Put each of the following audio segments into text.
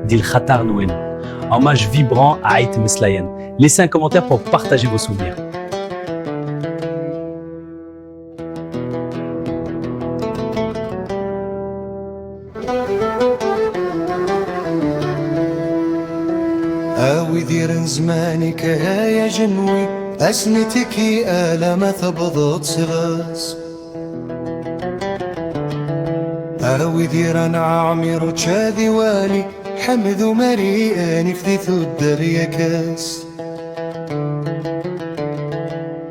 Dil Khatar Nouen. Hommage vibrant à Aït Meslayen. Laissez un commentaire pour partager vos souvenirs. آوي دير زمانك يا جنوي أسنتك آلام ثبضت صغاس آوي دير أنا عمير تشاذي والي حمد مريئاني فديث الدريا كاس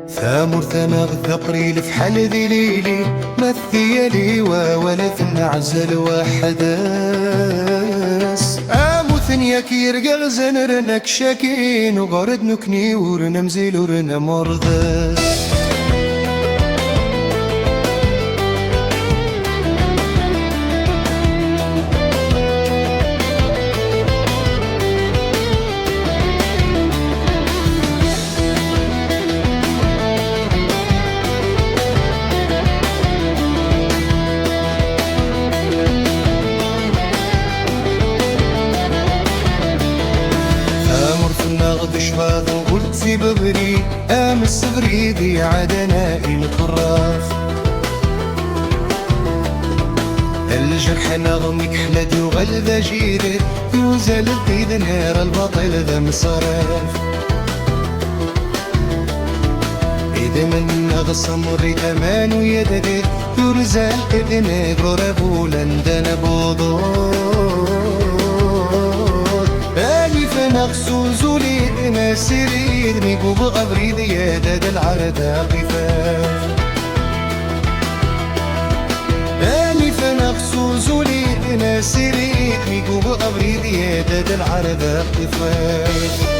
ثامر ثناغ ثقري لفحل ذي ليلي مثيلي وولث نعزل وحداس ثنيا كيرقى غزنرنك شاكين وغرد نكني ورنا مزيل ورنا مرضاس شباب وقلت في ببري امس بريدي عدناء القراف الجرح نغمك حلد وغلذا جيرت يوزل الديد نهار الباطل ذا مصرف إذا من أغصم مريت أمان ويددت يرزل إذن غرب ولندن بوضوط نغسو زولي ناسري ميقو بغبري ديادة العردة قفاف اني فنغسو زولي ناسري ميقو بغبري ديادة العردة قفاف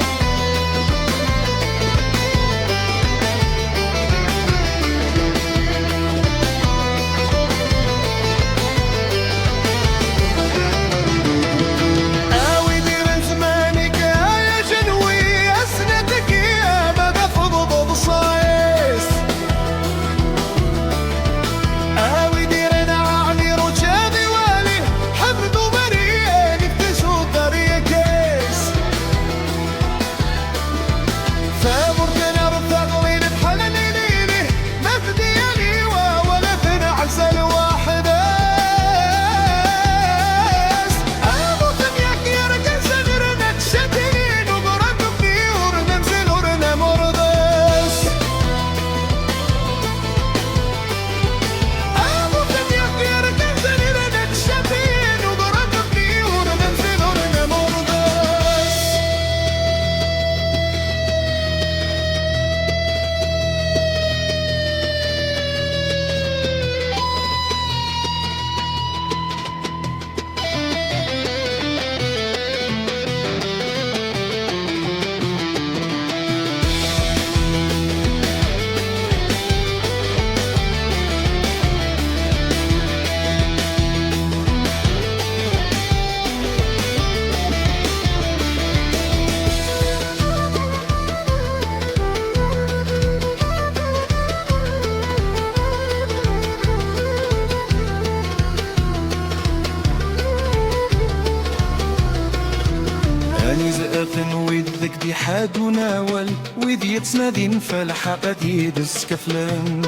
ويدك دي حاد وناول ويدي يتسنادين فالحق ديد السكفلان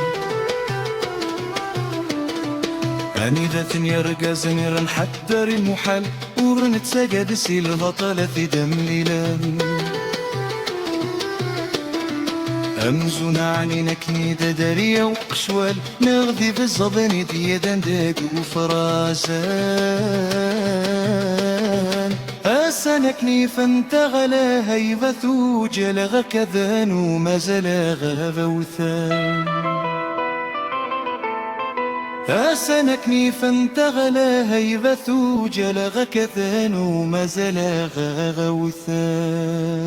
أني ذات يرقى زنير نحدر المحال ورنت سجد سيل البطلة في دم ليلان أمزون عني نكني دارية وقشوال نغذي في الزبن ديدان داق وفرازان أسانكني فانتغلى هيبة وجلغ كذان وما زلغ بوثان أسانكني فانتغلى هيبة وجلغ كذان وما زلغ غوثان